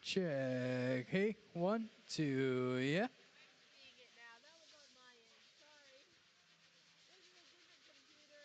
Check. Hey, 1, 2, yeah. Seeing it now. That was on my end. Sorry. This is a different computer.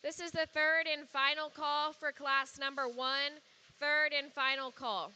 This is the third and final call for class number 1. Third and final call.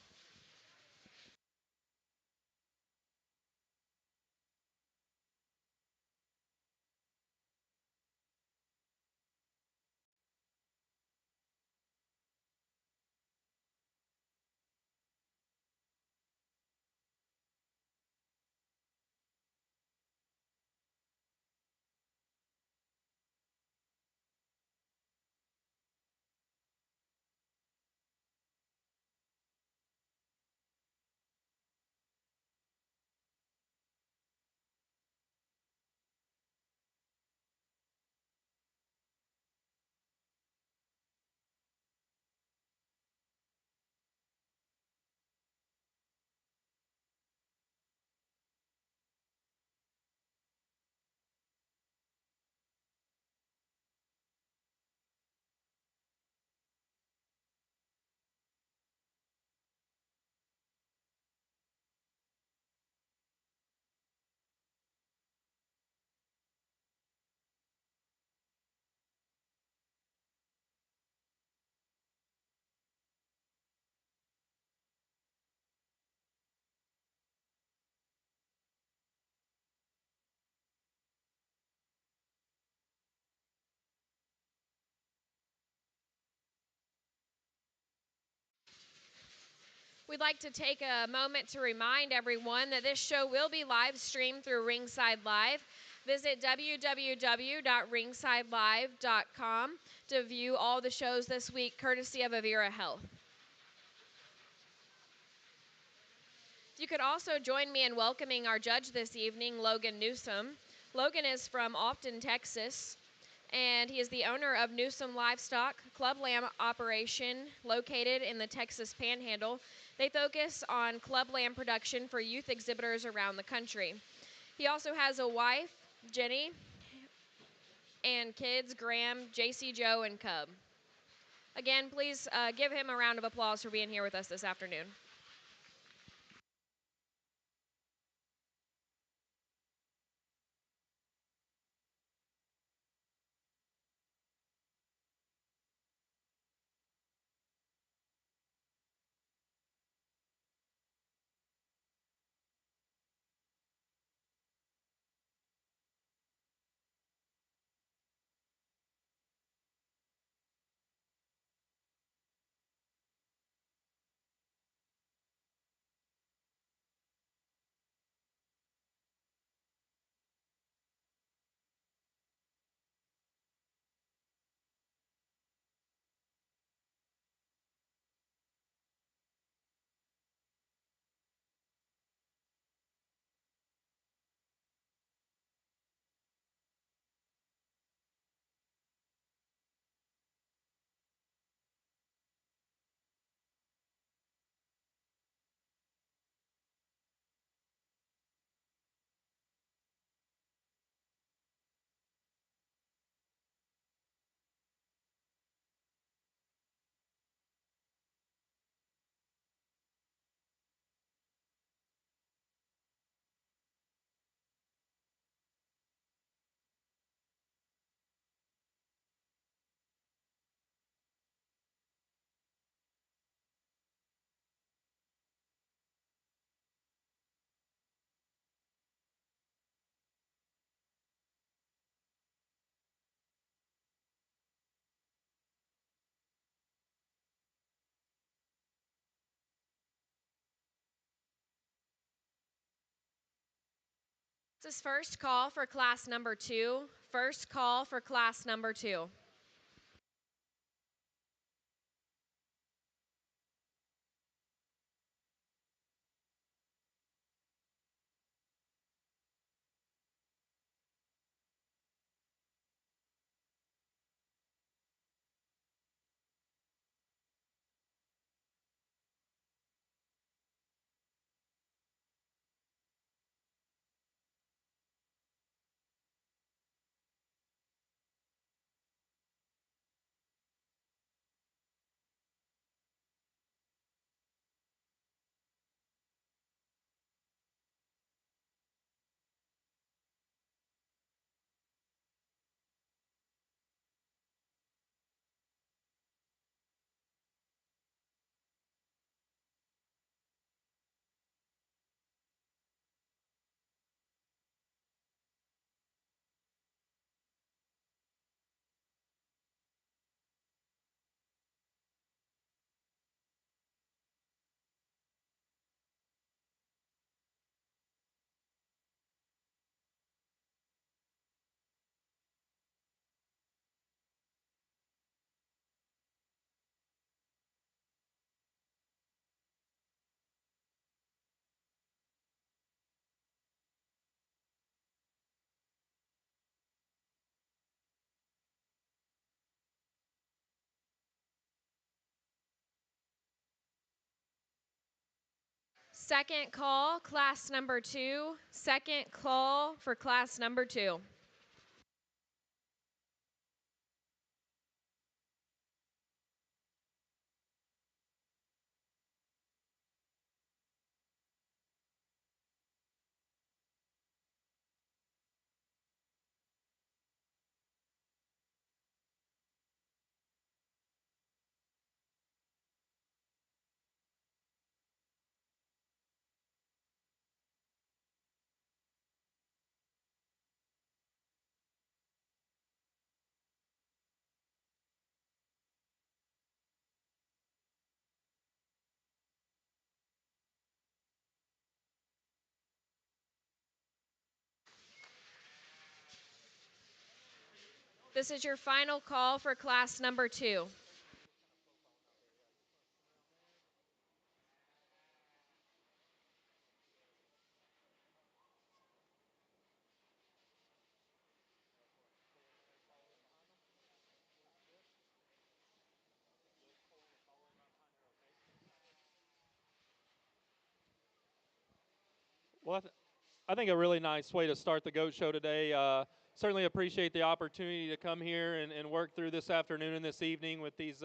We'd like to take a moment to remind everyone that this show will be live streamed through Ringside Live. Visit www.ringsidelive.com to view all the shows this week, courtesy of Avira Health. You could also join me in welcoming our judge this evening, Logan Newsom. Logan is from Austin, Texas, and he is the owner of Newsom Livestock Club Lamb operation located in the Texas Panhandle. They focus on club lamb production for youth exhibitors around the country. He also has a wife, Jenny, and kids, Graham, JC Joe, and Cub. Again, please give him a round of applause for being here with us this afternoon. This is first call for class number 2. First call for class number 2. Second call, class number 2. Second call for class number 2. This is your final call for class number 2. Well, I think a really nice way to start the goat show today. Certainly appreciate the opportunity to come here and work through this afternoon and this evening with these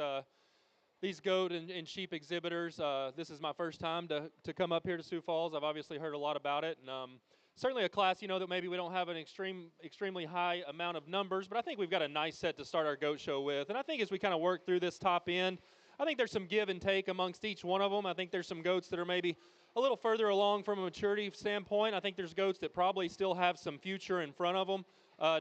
goat and sheep exhibitors. This is my first time to come up here to Sioux Falls. I've obviously heard a lot about it, and certainly a class, that maybe we don't have an extremely high amount of numbers, but I think we've got a nice set to start our goat show with. And I think as we kind of work through this top end, I think there's some give and take amongst each one of them. I think there's some goats that are maybe a little further along from a maturity standpoint. I think there's goats that probably still have some future in front of them,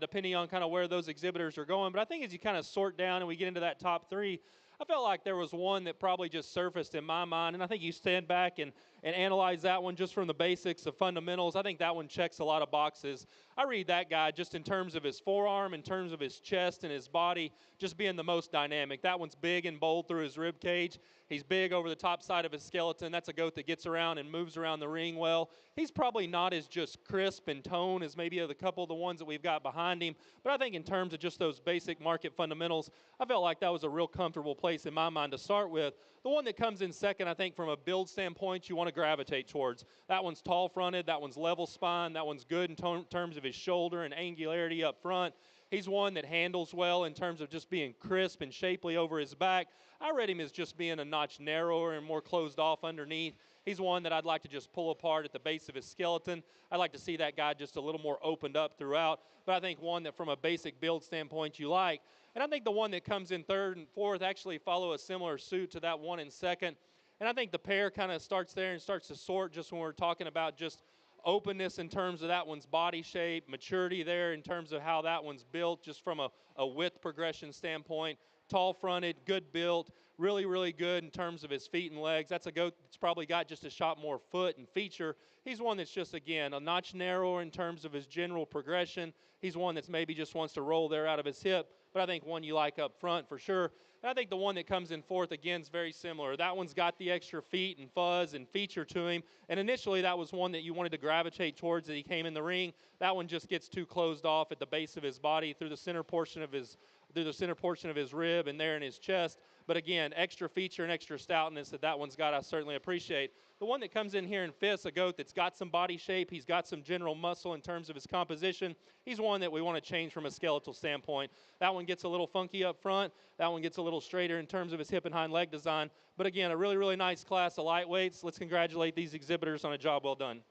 depending on kind of where those exhibitors are going. But I think as you kind of sort down and we get into that top three, I felt like there was one that probably just surfaced in my mind, and I think you stand back and analyze that one just from the basics of fundamentals. I think that one checks a lot of boxes. I read that guy just in terms of his forearm, in terms of his chest and his body, just being the most dynamic. That one's big and bold through his rib cage. He's big over the top side of his skeleton. That's a goat that gets around and moves around the ring well. He's probably not as just crisp and tone as maybe a couple of the ones that we've got behind him, but I think in terms of just those basic market fundamentals, I felt like that was a real comfortable place in my mind to start with. The one that comes in second, I think from a build standpoint, you want to gravitate towards. That one's tall fronted, that one's level spine, that one's good in terms of his shoulder and angularity up front. He's one that handles well in terms of just being crisp and shapely over his back. I read him as just being a notch narrower and more closed off underneath. He's one that I'd like to just pull apart at the base of his skeleton. I'd like to see that guy just a little more opened up throughout, but I think one that from a basic build standpoint you like. And I think the one that comes in third and fourth actually follow a similar suit to that one in second. And I think the pair kind of starts there and starts to sort just when we're talking about just openness in terms of that one's body shape, maturity there in terms of how that one's built just from a width progression standpoint, tall fronted, good built, really, really good in terms of his feet and legs. That's a goat that's probably got just a shot more foot and feature. He's one that's just, again, a notch narrower in terms of his general progression. He's one that's maybe just wants to roll there out of his hip, but I think one you like up front for sure. And I think the one that comes in fourth, again, is very similar. That one's got the extra feet and fuzz and feature to him. And initially, that was one that you wanted to gravitate towards as he came in the ring. That one just gets too closed off at the base of his body through the center portion of his rib and there in his chest. But again, extra feature and extra stoutness that one's got, I certainly appreciate. The one that comes in here in fifth, a goat that's got some body shape. He's got some general muscle in terms of his composition. He's one that we want to change from a skeletal standpoint. That one gets a little funky up front. That one gets a little straighter in terms of his hip and hind leg design. But again, a really, really nice class of lightweights. Let's congratulate these exhibitors on a job well done.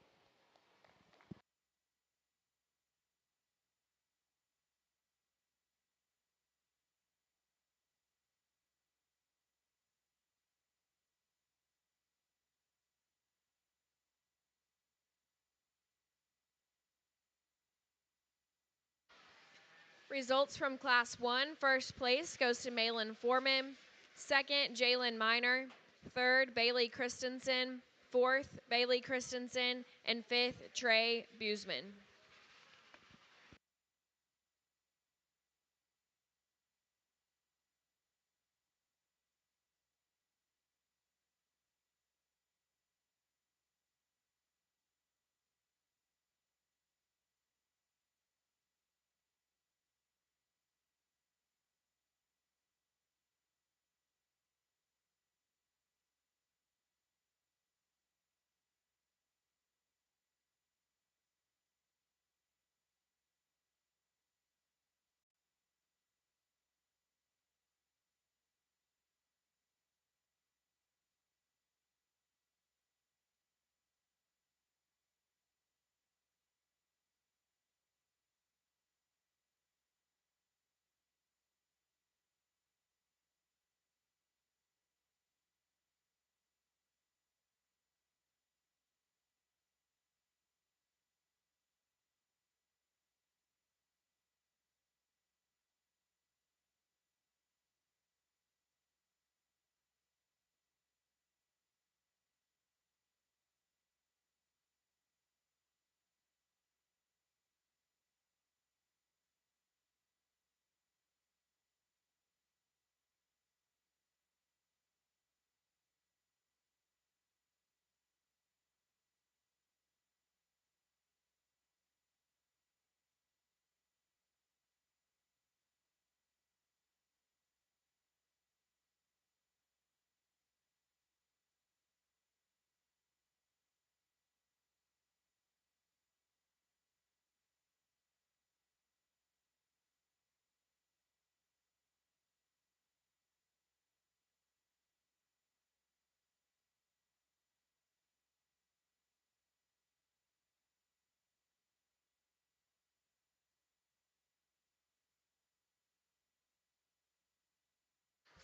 Results from Class 1. First place goes to Malin Foreman. Second, Jalen Miner. Third, Bailey Christensen. Fourth, Bailey Christensen. And fifth, Trey Buseman.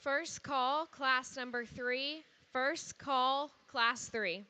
First call, class number 3. First call, class 3.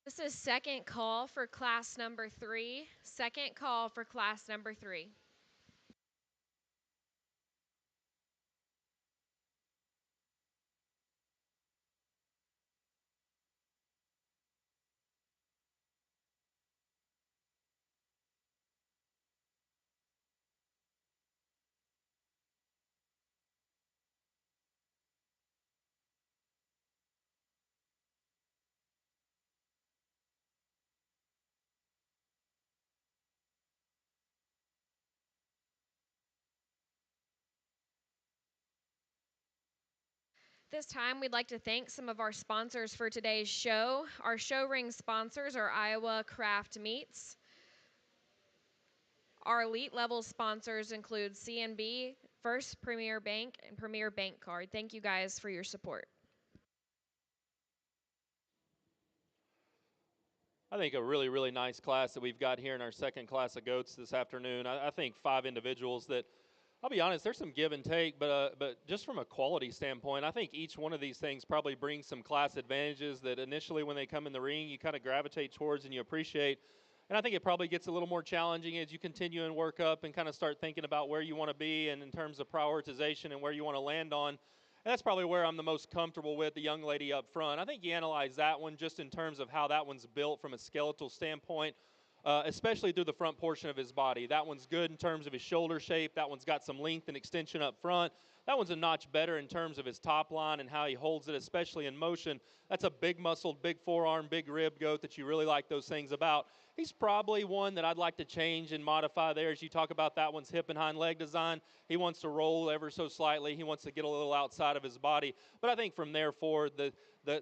This is second call for class number 3. Second call for class number 3. This time, we'd like to thank some of our sponsors for today's show. Our show ring sponsors are Iowa Craft Meats. Our elite level sponsors include CNB, First Premier Bank, and Premier Bank Card. Thank you guys for your support. I think a really, really nice class that we've got here in our second class of goats this afternoon. I think 5 individuals that, I'll be honest, there's some give and take, but just from a quality standpoint, I think each one of these things probably brings some class advantages that initially when they come in the ring, you kind of gravitate towards and you appreciate. And I think it probably gets a little more challenging as you continue and work up and kind of start thinking about where you want to be and in terms of prioritization and where you want to land on. And that's probably where I'm the most comfortable with the young lady up front. I think you analyze that one just in terms of how that one's built from a skeletal standpoint, especially through the front portion of his body. That one's good in terms of his shoulder shape. That one's got some length and extension up front. That one's a notch better in terms of his top line and how he holds it, especially in motion. That's a big muscled, big forearm, big rib goat that you really like those things about. He's probably one that I'd like to change and modify there as you talk about that one's hip and hind leg design. He wants to roll ever so slightly. He wants to get a little outside of his body. But I think from there forward, the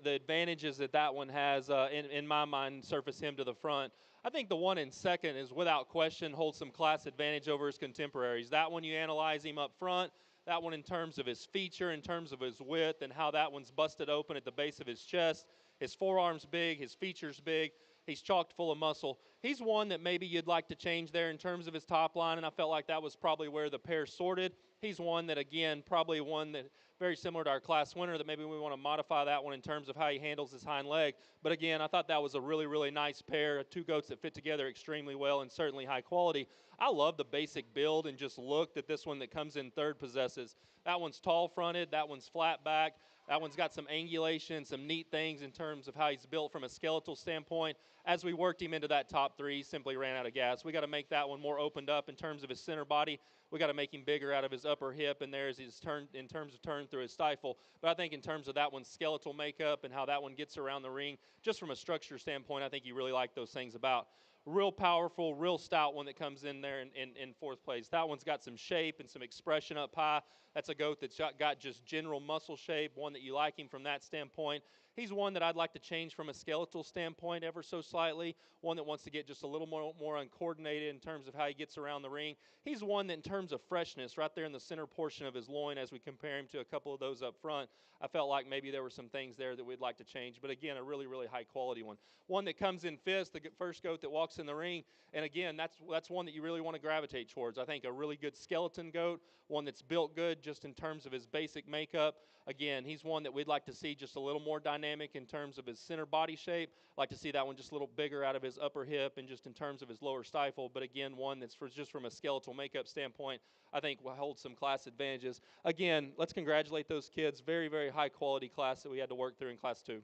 advantages that one has, in my mind, surface him to the front. I think the one in second is without question holds some class advantage over his contemporaries. That one you analyze him up front. That one in terms of his feature, in terms of his width, and how that one's busted open at the base of his chest. His forearm's big, his feature's big. He's chocked full of muscle. He's one that maybe you'd like to change there in terms of his top line, and I felt like that was probably where the pair sorted. He's one that, again, probably one that very similar to our class winner, that maybe we want to modify that one in terms of how he handles his hind leg. But again, I thought that was a really, really nice pair, two goats that fit together extremely well and certainly high quality. I love the basic build and just look that this one that comes in third possesses. That one's tall fronted, that one's flat back. That one's got some angulation, some neat things in terms of how he's built from a skeletal standpoint. As we worked him into that top 3, he simply ran out of gas. We got to make that one more opened up in terms of his center body. We got to make him bigger out of his upper hip, and there's his turn in terms of turn through his stifle. But I think in terms of that one's skeletal makeup and how that one gets around the ring, just from a structure standpoint, I think you really like those things about. Real powerful, real stout one that comes in there in fourth place. That one's got some shape and some expression up high. That's a goat that's got just general muscle shape, one that you like him from that standpoint. He's one that I'd like to change from a skeletal standpoint ever so slightly, one that wants to get just a little more uncoordinated in terms of how he gets around the ring. He's one that in terms of freshness, right there in the center portion of his loin as we compare him to a couple of those up front, I felt like maybe there were some things there that we'd like to change. But again, a really, really high quality one. One that comes in fifth, the first goat that walks in the ring. And again, that's one that you really want to gravitate towards. I think a really good skeleton goat, one that's built good just in terms of his basic makeup. Again, he's one that we'd like to see just a little more dynamic in terms of his center body shape. Like to see that one just a little bigger out of his upper hip and just in terms of his lower stifle. But again, one that's just from a skeletal makeup standpoint, I think will hold some class advantages. Again, let's congratulate those kids. Very, very high quality class that we had to work through in class 2.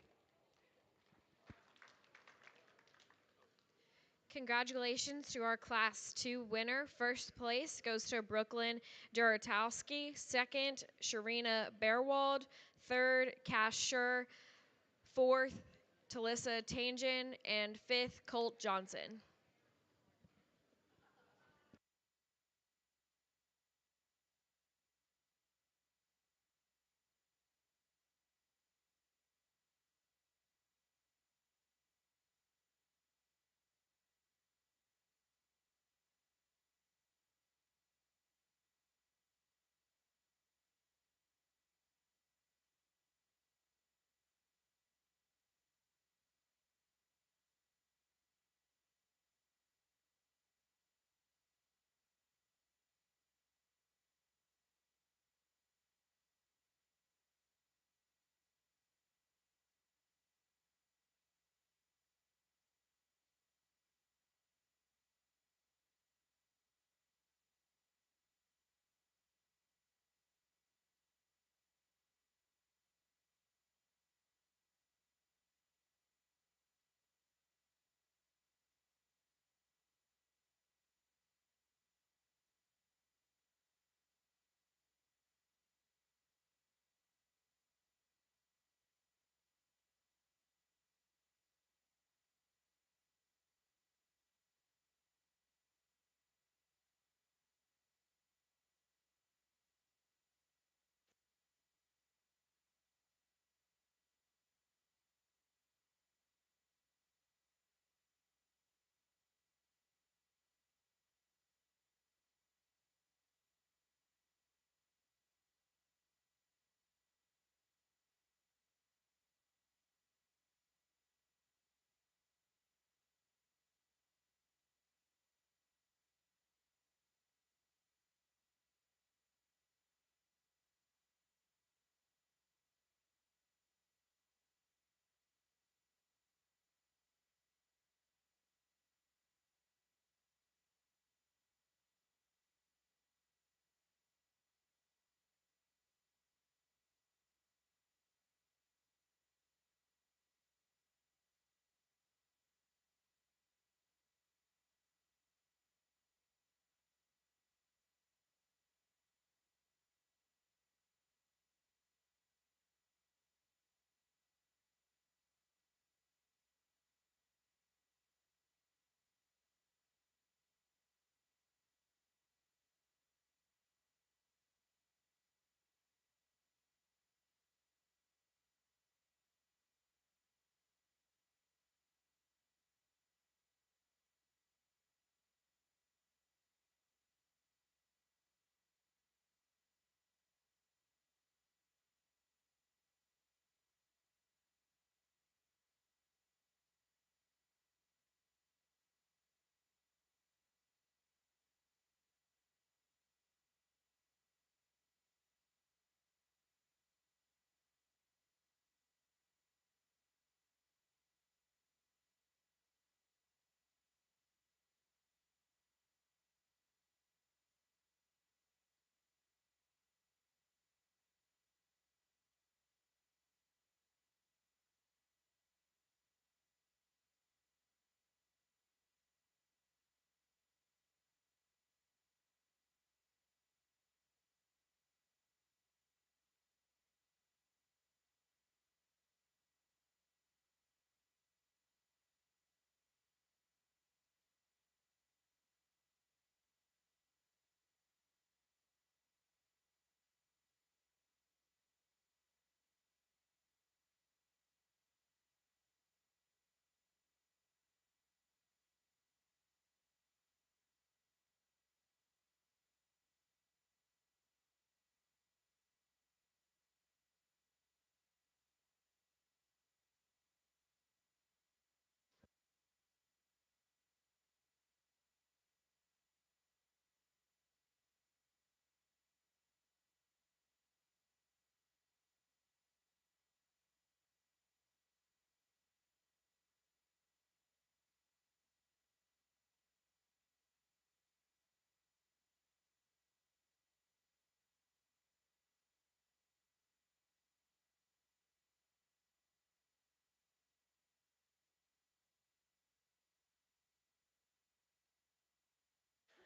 Congratulations to our Class 2 winner. First place goes to Brooklyn Duratowski. Second, Sharina Bearwald. Third, Cash Schur. Fourth, Talissa Tangin. And fifth, Colt Johnson.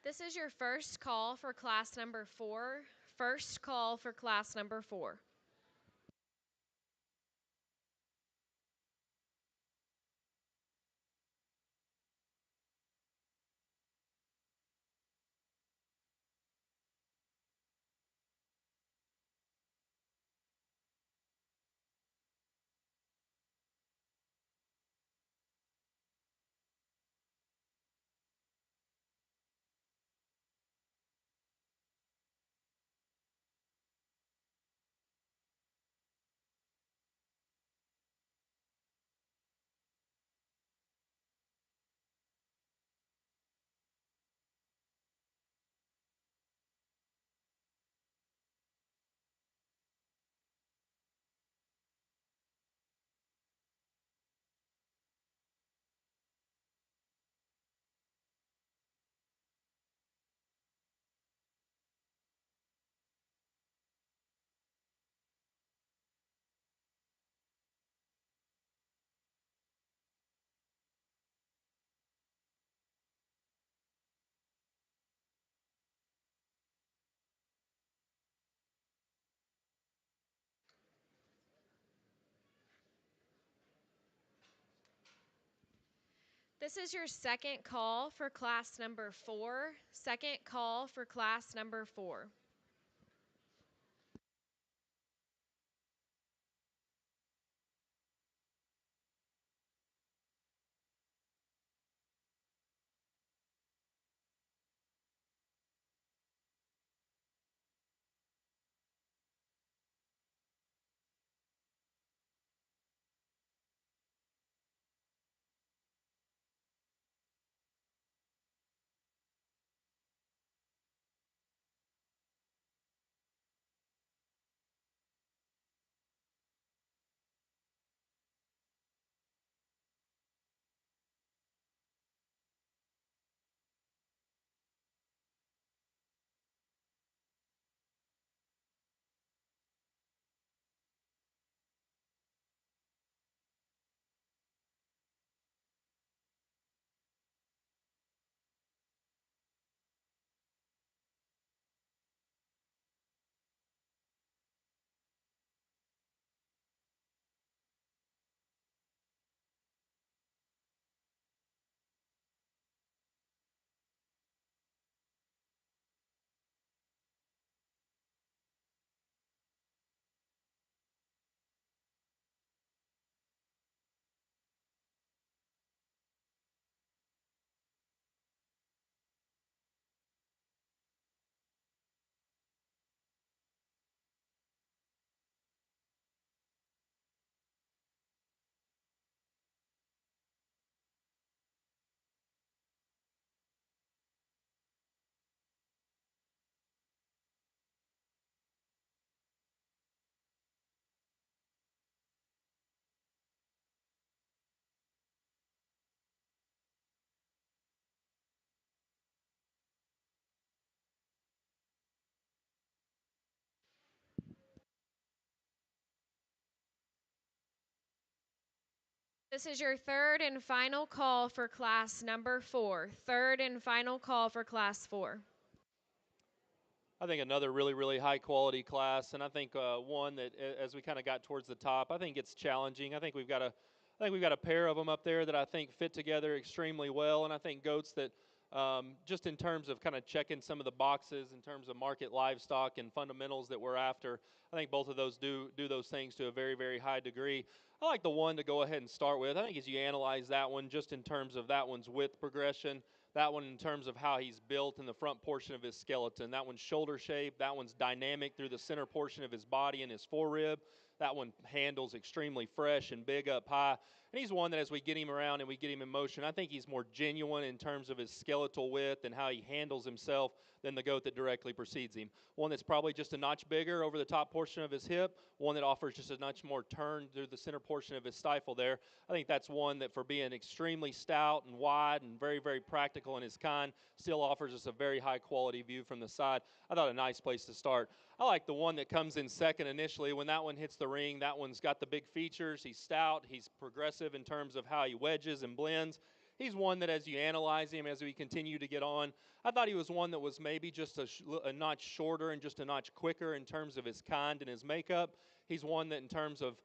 This is your first call for class number 4. First call for class number 4. This is your second call for class number 4. Second call for class number 4. This is your third and final call for class number 4. Third and final call for class 4. I think another really high quality class, and I think one that as we kind of got towards the top, I think it's challenging. I think we've got a pair of them up there that I think fit together extremely well, and I think goats that just in terms of kind of checking some of the boxes in terms of market livestock and fundamentals that we're after, I think both of those do those things to a very high degree. I like the one to go ahead and start with. I think as you analyze that one, just in terms of that one's width progression, that one in terms of how he's built in the front portion of his skeleton. That one's shoulder shape. That one's dynamic through the center portion of his body and his forerib. That one handles extremely fresh and big up high. And he's one that as we get him around and we get him in motion, I think he's more genuine in terms of his skeletal width and how he handles himself than the goat that directly precedes him. One that's probably just a notch bigger over the top portion of his hip. One that offers just a notch more turn through the center portion of his stifle there. I think that's one that for being extremely stout and wide and very practical in his kind, still offers us a very high quality view from the side. I thought a nice place to start. I like the one that comes in second initially. When that one hits the ring, that one's got the big features. He's stout. He's progressive in terms of how he wedges and blends. He's one that as you analyze him, as we continue to get on, I thought he was one that was maybe just a notch shorter and just a notch quicker in terms of his kind and his makeup. He's one that in terms of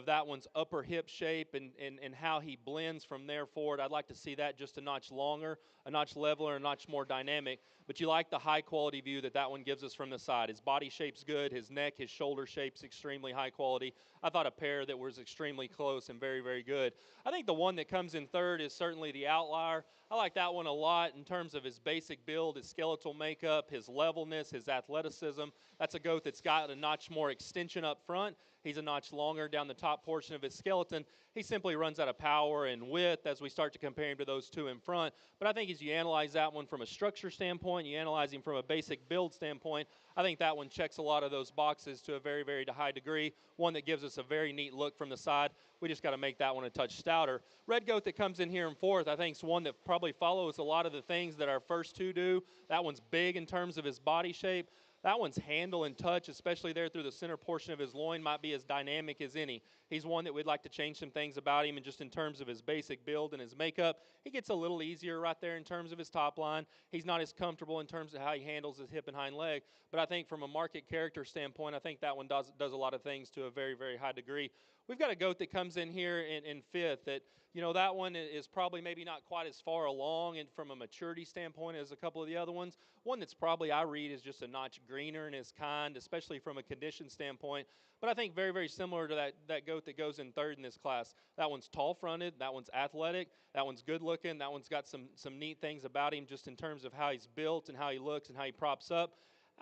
that one's upper hip shape and how he blends from there forward, I'd like to see that just a notch longer, a notch leveler, a notch more dynamic. But you like the high quality view that one gives us from the side. His body shape's good, his neck, his shoulder shape's extremely high quality. I thought a pair that was extremely close and very, very good. I think the one that comes in third is certainly the Outlier. I like that one a lot in terms of his basic build, his skeletal makeup, his levelness, his athleticism. That's a goat that's got a notch more extension up front. He's a notch longer down the top portion of his skeleton. He simply runs out of power and width as we start to compare him to those two in front. But I think as you analyze that one from a structure standpoint, you analyze him from a basic build standpoint, I think that one checks a lot of those boxes to a very, very high degree. One that gives us a very neat look from the side. We just got to make that one a touch stouter. Red goat that comes in here in fourth, I think is one that probably follows a lot of the things that our first two do. That one's big in terms of his body shape. That one's handle and touch, especially there through the center portion of his loin, might be as dynamic as any. He's one that we'd like to change some things about him, and just in terms of his basic build and his makeup, he gets a little easier right there in terms of his top line. He's not as comfortable in terms of how he handles his hip and hind leg, but I think from a market character standpoint, I think that one does a lot of things to a very, very high degree. We've got a goat that comes in here in fifth that, that one is probably maybe not quite as far along and from a maturity standpoint as a couple of the other ones. One that's probably, I read, is just a notch greener in his kind, especially from a condition standpoint. But I think very, very similar to that goat that goes in third in this class. That one's tall-fronted. That one's athletic. That one's good-looking. That one's got some neat things about him just in terms of how he's built and how he looks and how he props up.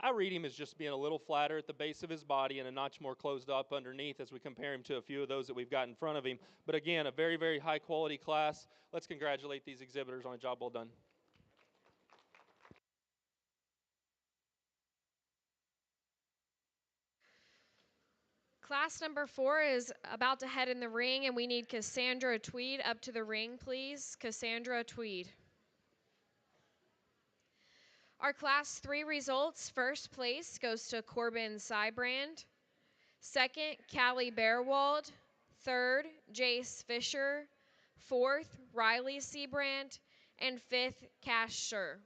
I read him as just being a little flatter at the base of his body and a notch more closed up underneath as we compare him to a few of those that we've got in front of him. But again, a very, very high-quality class. Let's congratulate these exhibitors on a job well done. Class number 4 is about to head in the ring, and we need Cassandra Tweed up to the ring, please. Cassandra Tweed. Our Class 3 results: first place goes to Corbin Sybrand. Second, Callie Bearwald. Third, Jace Fisher. Fourth, Riley Seabrand. And fifth, Cash Schur.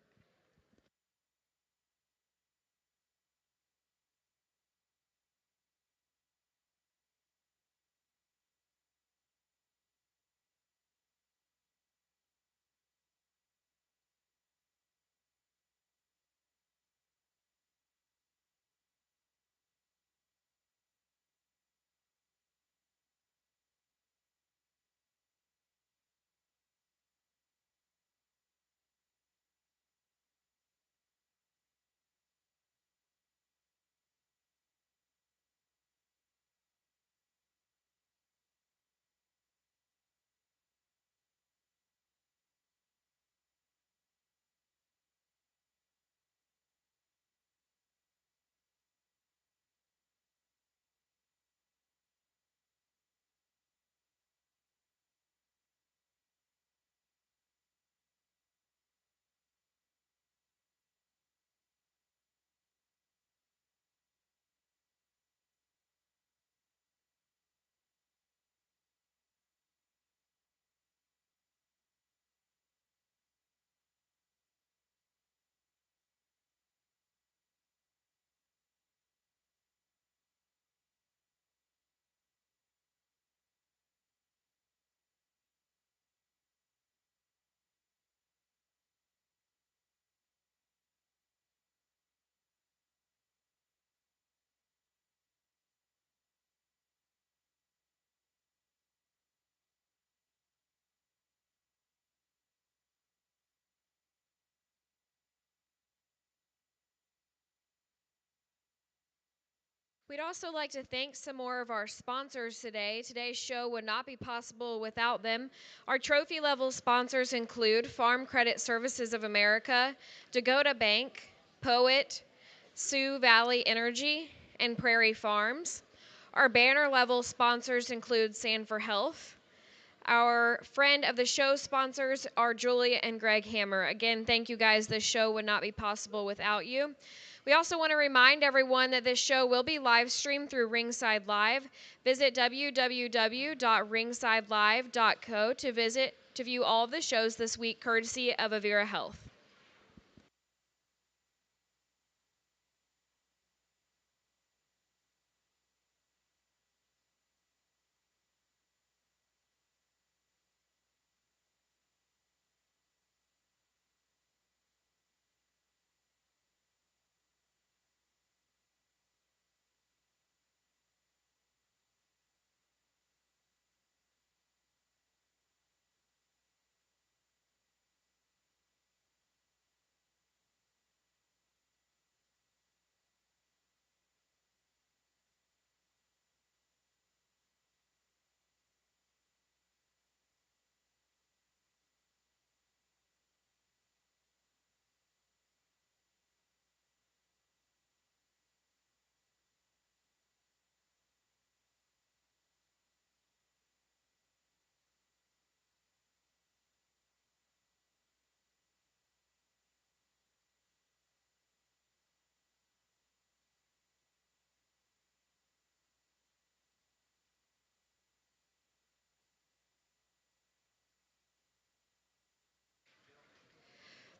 We'd also like to thank some more of our sponsors today. Today's show would not be possible without them. Our trophy level sponsors include Farm Credit Services of America, Dakota Bank, Poet, Sioux Valley Energy, and Prairie Farms. Our banner level sponsors include Sanford Health. Our friend of the show sponsors are Julia and Greg Hammer. Again, thank you guys. This show would not be possible without you. We also want to remind everyone that this show will be live streamed through Ringside Live. Visit www.ringsidelive.co to view all of the shows this week, courtesy of Avera Health.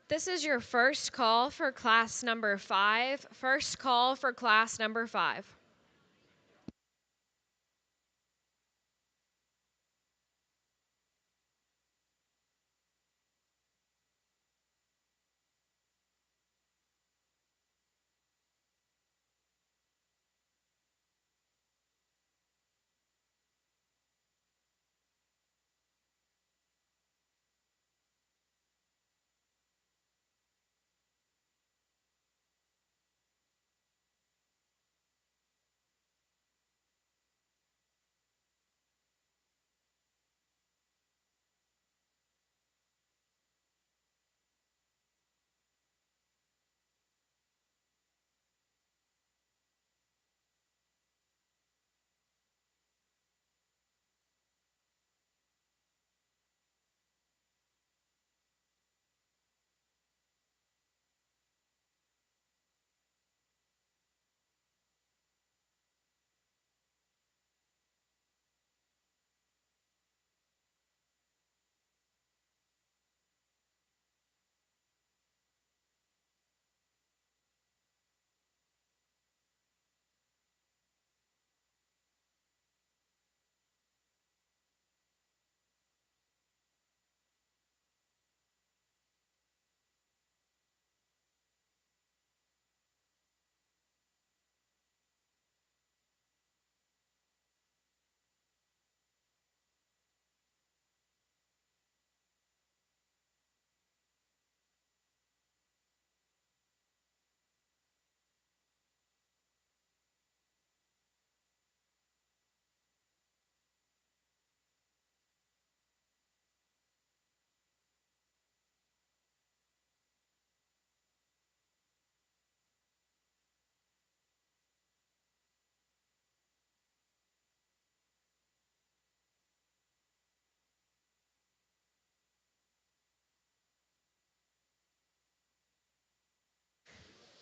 This is your first call for class number 5. First call for class number 5.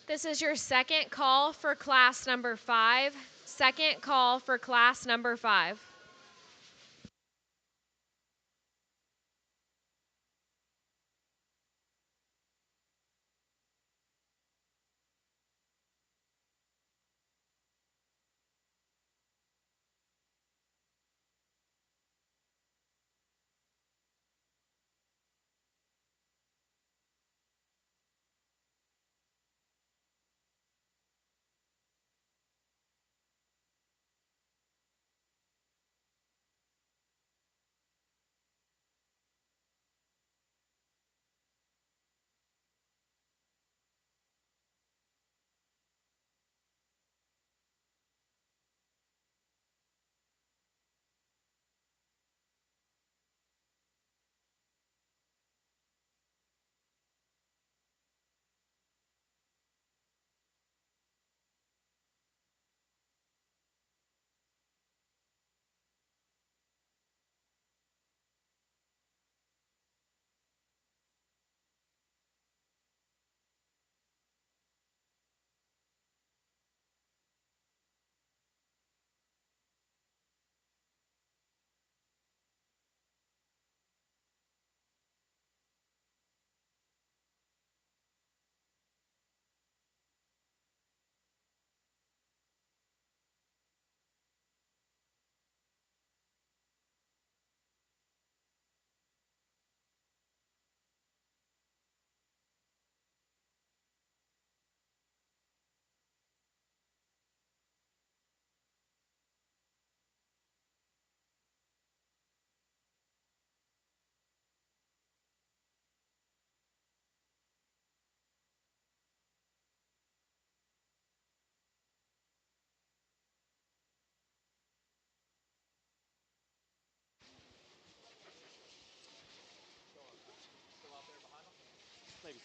This is your second call for class number 5. Second call for class number 5.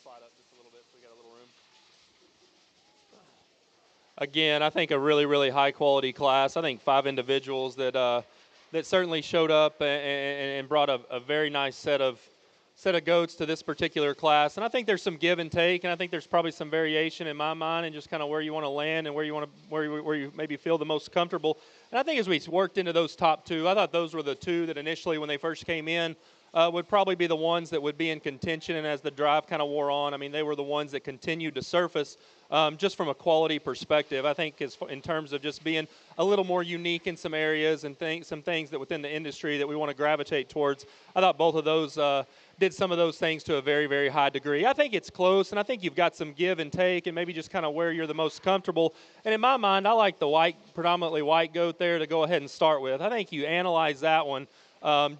slide up just a little bit so we got a little room. Again, I think a really, really high quality class. I think 5 individuals that certainly showed up and brought a very nice set of goats to this particular class. And I think there's some give and take, and I think there's probably some variation in my mind and just kind of where you want to land and where you maybe feel the most comfortable. And I think as we worked into those top 2, I thought those were the 2 that initially when they first came in would probably be the ones that would be in contention. And as the drive kind of wore on, I mean, they were the ones that continued to surface just from a quality perspective. I think in terms of just being a little more unique in some areas and some things that within the industry that we want to gravitate towards, I thought both of those did some of those things to a very, very high degree. I think it's close, and I think you've got some give and take and maybe just kind of where you're the most comfortable. And in my mind, I like the predominantly white goat there to go ahead and start with. I think you analyze that one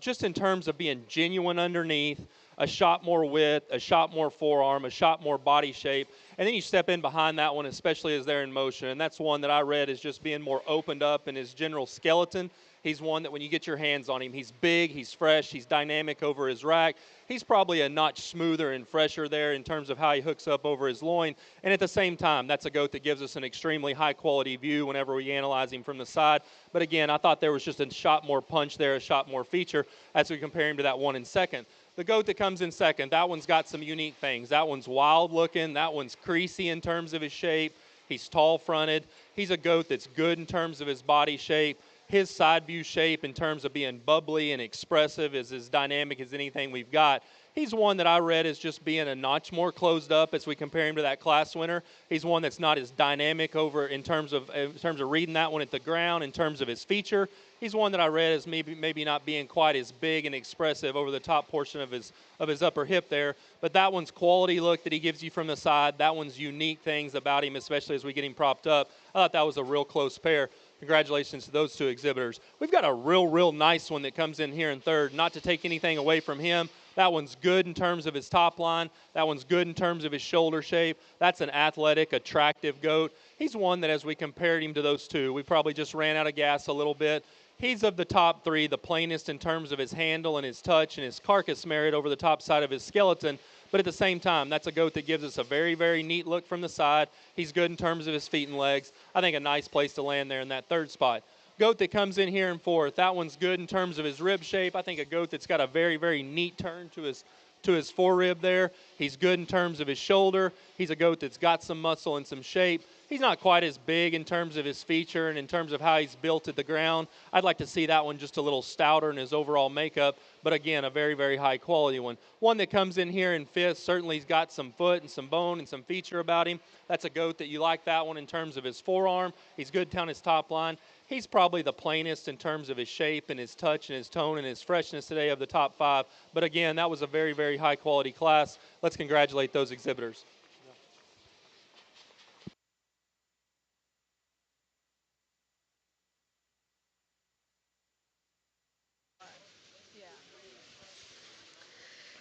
just in terms of being genuine underneath, a shot more width, a shot more forearm, a shot more body shape, and then you step in behind that one, especially as they're in motion. And that's one that I read as just being more opened up in his general skeleton. He's one that when you get your hands on him, he's big, he's fresh, he's dynamic over his rack. He's probably a notch smoother and fresher there in terms of how he hooks up over his loin. And at the same time, that's a goat that gives us an extremely high-quality view whenever we analyze him from the side. But again, I thought there was just a shot more punch there, a shot more feature as we compare him to that one in second. The goat that comes in second, that one's got some unique things. That one's wild looking. That one's creasy in terms of his shape. He's tall fronted. He's a goat that's good in terms of his body shape. His side view shape in terms of being bubbly and expressive is as dynamic as anything we've got. He's one that I read as just being a notch more closed up as we compare him to that class winner. He's one that's not as dynamic over in terms of reading that one at the ground, in terms of his feature. He's one that I read as maybe not being quite as big and expressive over the top portion of his upper hip there. But that one's quality look that he gives you from the side. That one's unique things about him, especially as we get him propped up. I thought that was a real close pair. Congratulations to those 2 exhibitors. We've got a real nice one that comes in here in third. Not to take anything away from him. That one's good in terms of his top line. That one's good in terms of his shoulder shape. That's an athletic, attractive goat. He's one that as we compared him to those 2, we probably just ran out of gas a little bit. He's of the top 3, the plainest in terms of his handle and his touch and his carcass merit over the top side of his skeleton. But at the same time, that's a goat that gives us a very, very neat look from the side. He's good in terms of his feet and legs. I think a nice place to land there in that third spot. Goat that comes in here in fourth, that one's good in terms of his rib shape. I think a goat that's got a very, very neat turn to his forerib there. He's good in terms of his shoulder. He's a goat that's got some muscle and some shape. He's not quite as big in terms of his feature and in terms of how he's built at the ground. I'd like to see that one just a little stouter in his overall makeup, but again, a very, very high quality one. One that comes in here in fifth, certainly he's got some foot and some bone and some feature about him. That's a goat that you like that one in terms of his forearm. He's good down his top line. He's probably the plainest in terms of his shape and his touch and his tone and his freshness today of the top 5. But again, that was a very, very high quality class. Let's congratulate those exhibitors.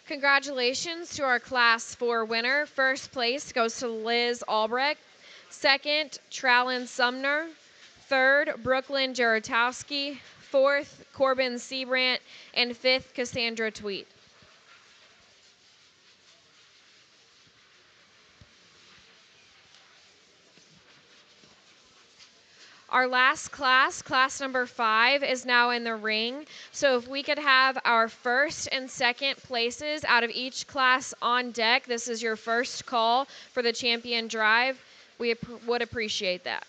Congratulations to our Class 4 winner. First place goes to Liz Albrecht. Second, Trallin Sumner. Third, Brooklyn Jaratowski. Fourth, Corbin Seabrandt. And fifth, Cassandra Tweet. Our last class, class number 5, is now in the ring. So if we could have our first and second places out of each class on deck, this is your first call for the champion drive. We would appreciate that.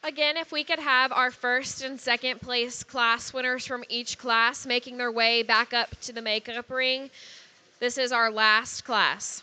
Again, if we could have our first and second place class winners from each class making their way back up to the makeup ring. This is our last class.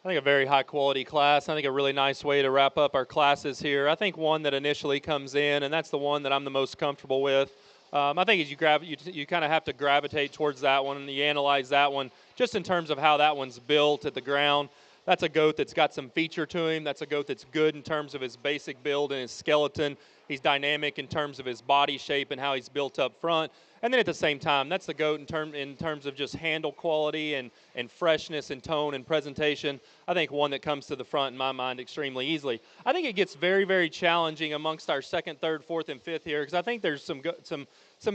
I think a very high quality class. I think a really nice way to wrap up our classes here. I think one that initially comes in, and that's the one that I'm the most comfortable with. I think as you kind of have to gravitate towards that one, and you analyze that one just in terms of how that one's built at the ground. That's a goat that's got some feature to him. That's a goat that's good in terms of his basic build and his skeleton. He's dynamic in terms of his body shape and how he's built up front. And then at the same time, that's the goat in terms of just handle quality and freshness and tone and presentation. I think one that comes to the front in my mind extremely easily. I think it gets very, very challenging amongst our second, third, fourth, and fifth here because I think there's some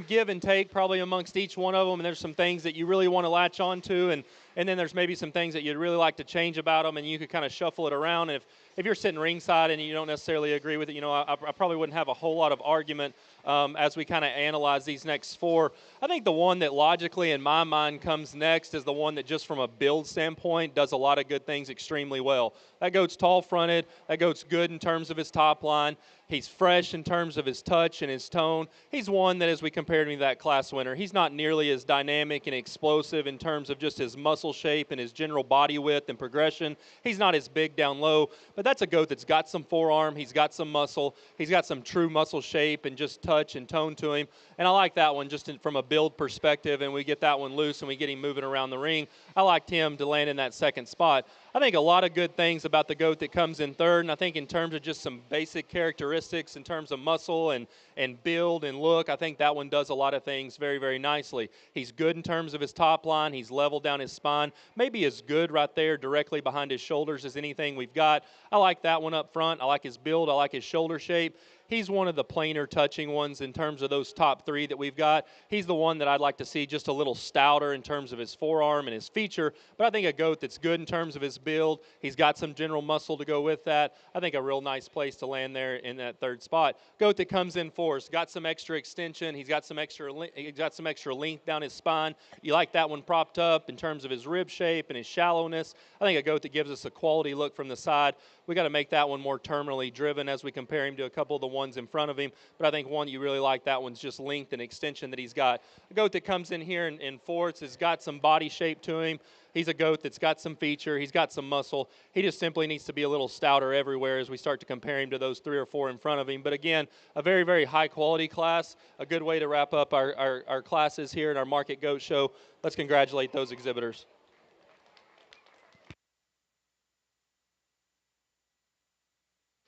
give and take probably amongst each one of them, and there's some things that you really want to latch on to, and then there's maybe some things that you'd really like to change about them, and you could kind of shuffle it around. And if you're sitting ringside and you don't necessarily agree with it, I probably wouldn't have a whole lot of argument as we kind of analyze these next four. I think the one that logically in my mind comes next is the one that just from a build standpoint does a lot of good things extremely well. That goat's tall-fronted. That goat's good in terms of his top line. He's fresh in terms of his touch and his tone. He's one that, as we compared him to that class winner, he's not nearly as dynamic and explosive in terms of just his muscle shape and his general body width and progression. He's not as big down low, but that's a goat that's got some forearm. He's got some muscle. He's got some true muscle shape and just touch and tone to him. And I like that one just from a build perspective, and we get that one loose and we get him moving around the ring. I liked him to land in that second spot. I think a lot of good things about the goat that comes in third, and I think in terms of just some basic characteristics in terms of muscle and build and look, I think that one does a lot of things very, very nicely. He's good in terms of his top line. He's level down his spine. Maybe as good right there directly behind his shoulders as anything we've got. I like that one up front. I like his build. I like his shoulder shape. He's one of the plainer touching ones in terms of those top three that we've got. He's the one that I'd like to see just a little stouter in terms of his forearm and his feature, but I think a goat that's good in terms of his build. He's got some general muscle to go with that. I think a real nice place to land there in that third spot. Goat that comes in fourth, got some extra extension. He's got some extra length down his spine. You like that one propped up in terms of his rib shape and his shallowness. I think a goat that gives us a quality look from the side. We got to make that one more terminally driven as we compare him to a couple of the ones in front of him. But I think one you really like, that one's just length and extension that he's got. A goat that comes in here in fourths has got some body shape to him. He's a goat that's got some feature. He's got some muscle. He just simply needs to be a little stouter everywhere as we start to compare him to those three or four in front of him. But again, a very, very high-quality class, a good way to wrap up our classes here at our Market Goat Show. Let's congratulate those exhibitors.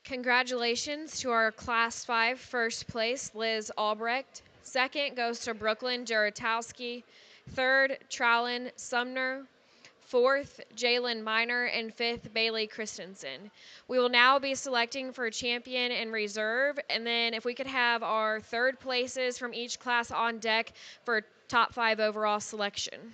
Congratulations to our Class 5 first place, Liz Albrecht. Second goes to Brooklyn Jaratowski. Third, Trallin Sumner. fourth, Jalen Miner, and fifth, Bailey Christensen. We will now be selecting for champion and reserve, and then if we could have our third places from each class on deck for top 5 overall selection.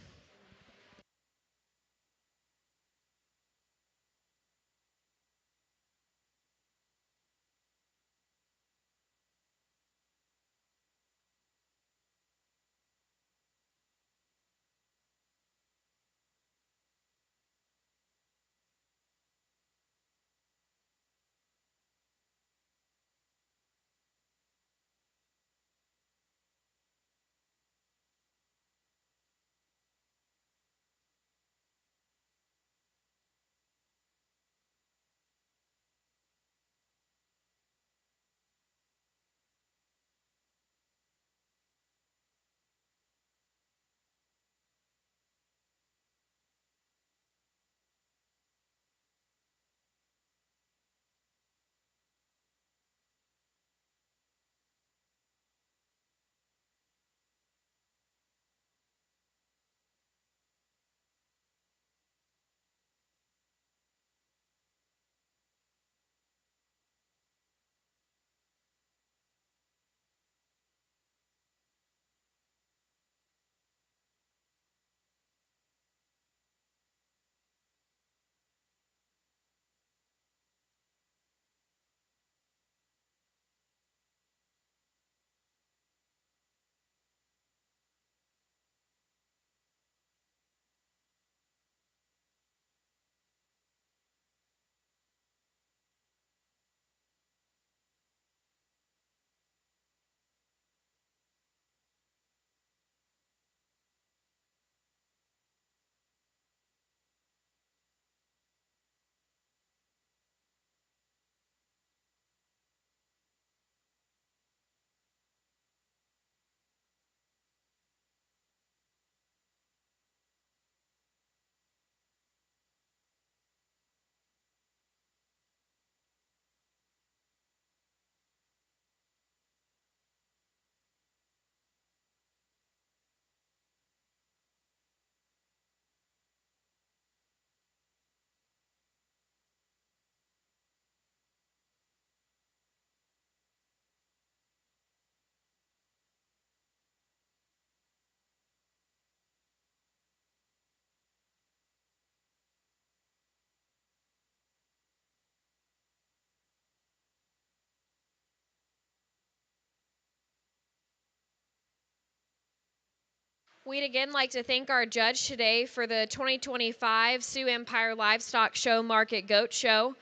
We'd again like to thank our judge today for the 2025 Sioux Empire Livestock Show Market Goat Show.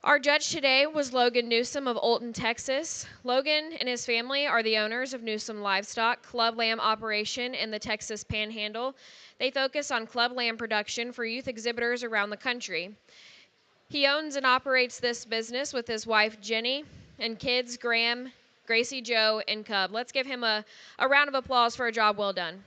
Our judge today was Logan Newsom of Olton, Texas. Logan and his family are the owners of Newsom Livestock, club lamb operation in the Texas Panhandle. They focus on club lamb production for youth exhibitors around the country. He owns and operates this business with his wife Jenny and kids Graham, Gracie Joe, and Cub. Let's give him a round of applause for a job well done.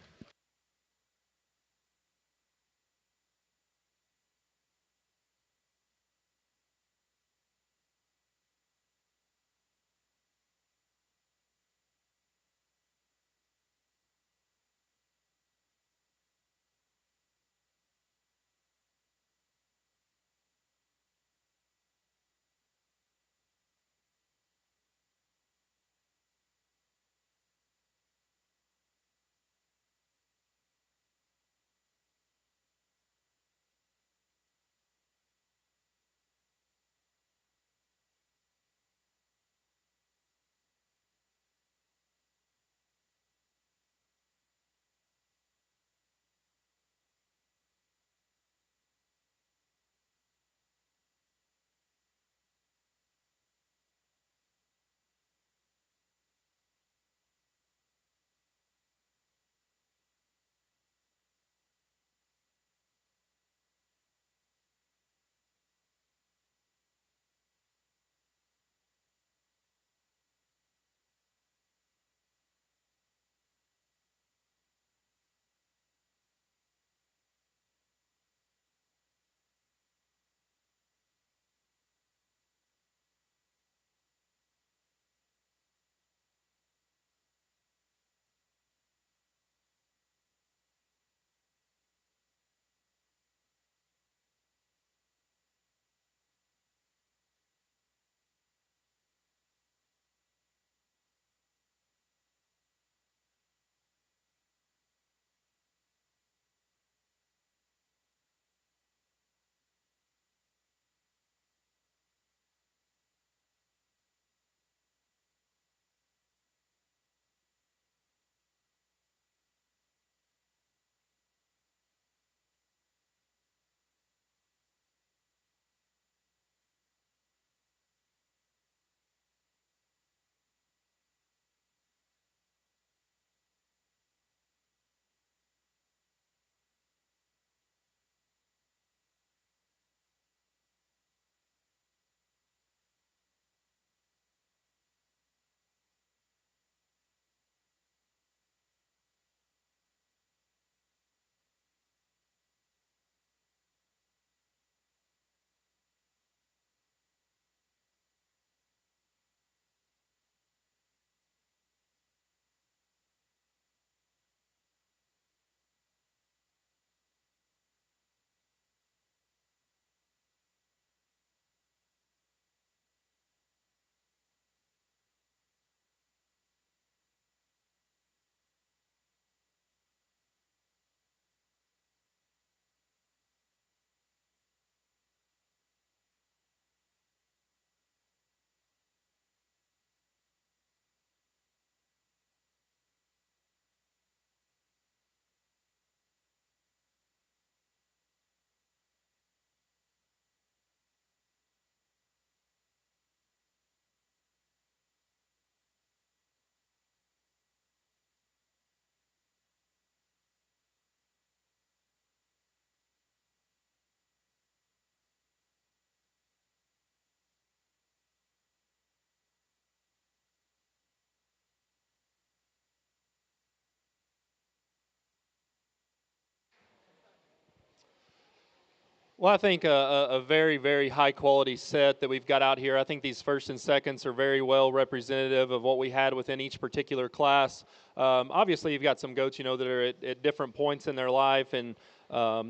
Well, I think a very, very high quality set that we've got out here. I think these first and seconds are very well representative of what we had within each particular class. Obviously, you've got some goats, that are at different points in their life, and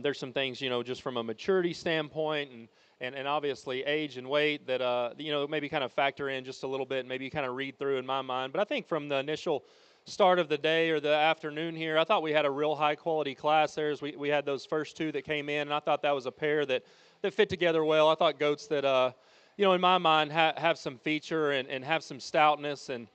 there's some things, just from a maturity standpoint and obviously age and weight that, maybe kind of factor in just a little bit and maybe kind of read through in my mind. But I think from the initial start of the day or the afternoon here, I thought we had a real high quality class there as we had those first two that came in, and I thought that was a pair that fit together well. I thought goats that, in my mind, have some feature and have some stoutness, and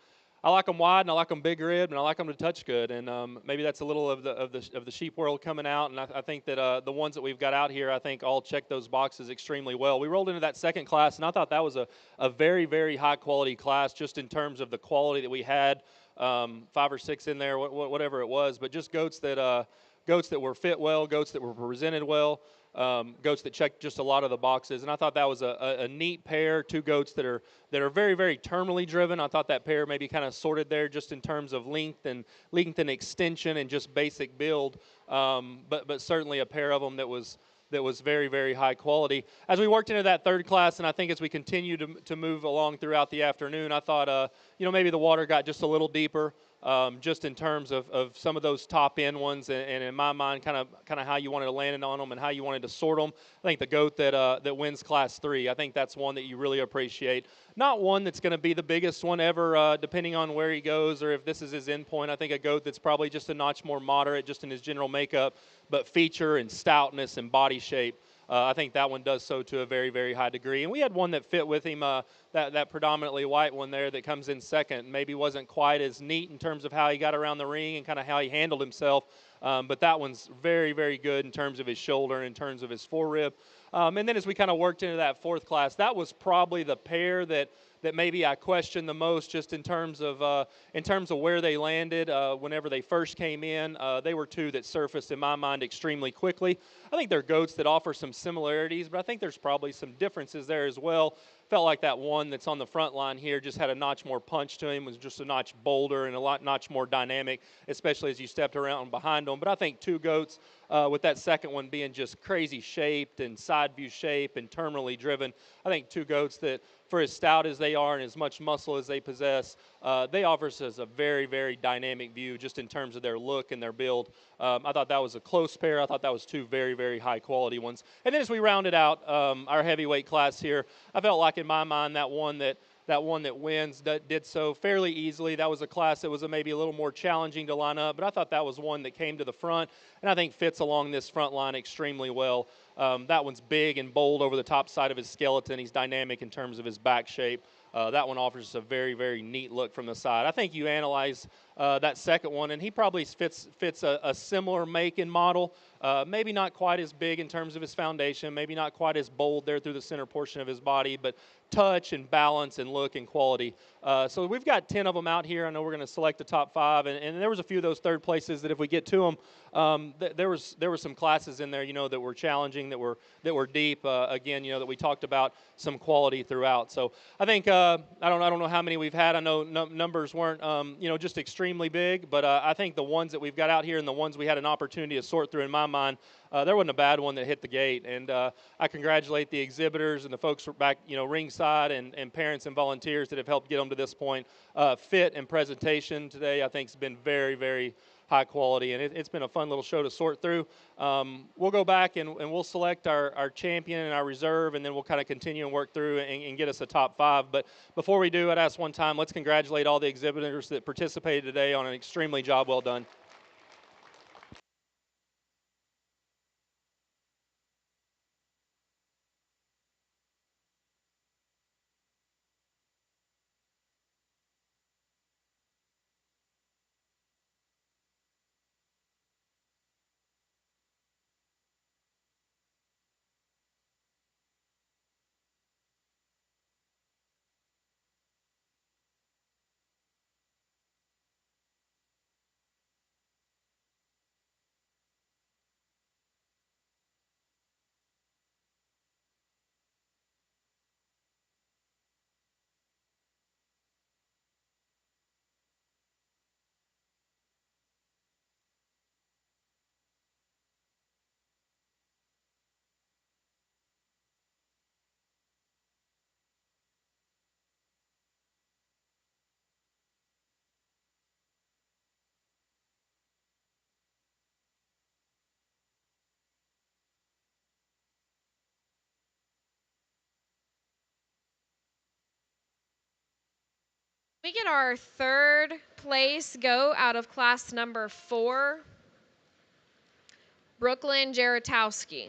I like them wide and I like them big rib and I like them to touch good, and maybe that's a little of the sheep world coming out, and I think that the ones that we've got out here, I think all check those boxes extremely well. We rolled into that second class, and I thought that was a very, very high quality class just in terms of the quality that we had. 5 or 6 in there, whatever it was, but just goats that were fit well, goats that were presented well, goats that checked just a lot of the boxes, and I thought that was a neat pair. Two goats that are very, very terminally driven. I thought that pair maybe kind of sorted there just in terms of length and extension and just basic build, but certainly a pair of them that was very, very high quality. As we worked into that third class, and I think as we continue to move along throughout the afternoon, I thought, maybe the water got just a little deeper, just in terms of some of those top end ones, and in my mind, kind of how you wanted to land on them and how you wanted to sort them. I think the goat that wins Class 3, I think that's one that you really appreciate. Not one that's going to be the biggest one ever, depending on where he goes or if this is his end point. I think a goat that's probably just a notch more moderate, just in his general makeup, but feature and stoutness and body shape. I think that one does so to a very, very high degree. And we had one that fit with him, that predominantly white one there that comes in second. Maybe wasn't quite as neat in terms of how he got around the ring and kind of how he handled himself. But that one's very, very good in terms of his shoulder and in terms of his forerib. And then as we kind of worked into that fourth class, that was probably the pair that maybe I questioned the most, just in terms of where they landed whenever they first came in. They were two that surfaced in my mind extremely quickly. I think they're goats that offer some similarities, but I think there's probably some differences there as well. Felt like that one that's on the front line here just had a notch more punch to him, was just a notch bolder and notch more dynamic, especially as you stepped around behind him. But I think two goats, with that second one being just crazy shaped and side view shape and terminally driven, I think two goats that, for as stout as they are and as much muscle as they possess, they offer us a very, very dynamic view just in terms of their look and their build. I thought that was a close pair. I thought that was two very, very high quality ones. And then as we rounded out our heavyweight class here, I felt like in my mind that one that wins did so fairly easily. That was a class that was maybe a little more challenging to line up, but I thought that was one that came to the front and I think fits along this front line extremely well. That one's big and bold over the top side of his skeleton. He's dynamic in terms of his back shape. That one offers us a very, very neat look from the side. I think you analyze that second one, and he probably fits a similar make and model. Maybe not quite as big in terms of his foundation, maybe not quite as bold there through the center portion of his body, but touch and balance and look and quality. So we've got 10 of them out here. I know we're going to select the top 5, and there was a few of those third places that if we get to them, there were some classes in there, that were challenging, that were deep. Again, that we talked about some quality throughout. So I think I don't know how many we've had. I know numbers weren't just extremely big, but I think the ones that we've got out here and the ones we had an opportunity to sort through in my mind, there wasn't a bad one that hit the gate. And I congratulate the exhibitors and the folks back ringside and parents and volunteers that have helped get them to this point. Fit and presentation today, I think, has been very, very high quality, and it's been a fun little show to sort through. We'll go back and we'll select our champion and our reserve, and then we'll kind of continue and work through and get us a top 5. But before we do, I'd ask one time, let's congratulate all the exhibitors that participated today on an extremely job well done. We get our third place goat out of class number 4, Brooklyn Jaratowski.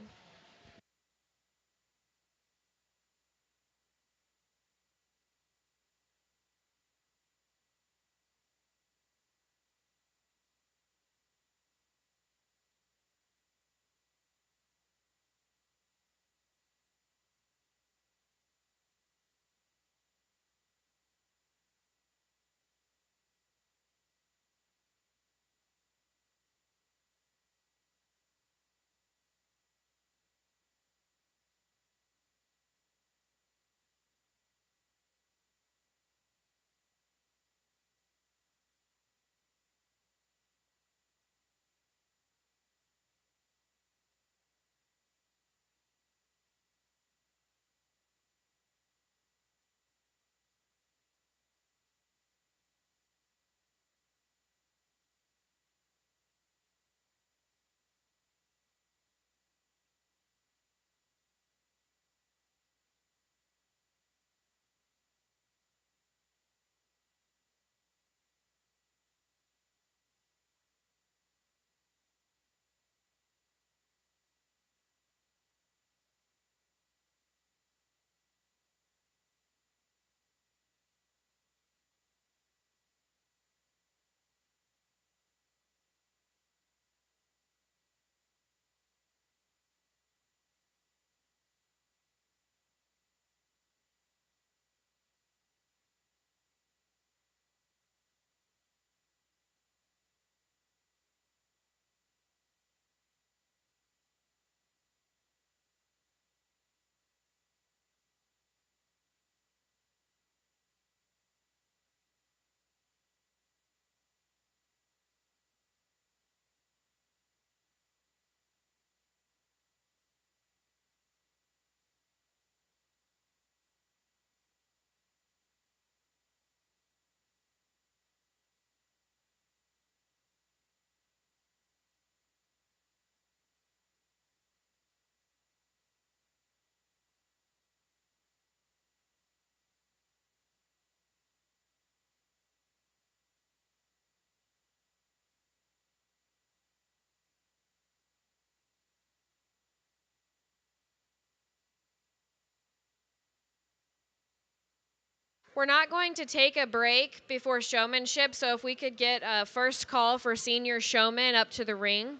We're not going to take a break before showmanship, so if we could get a first call for senior showman up to the ring.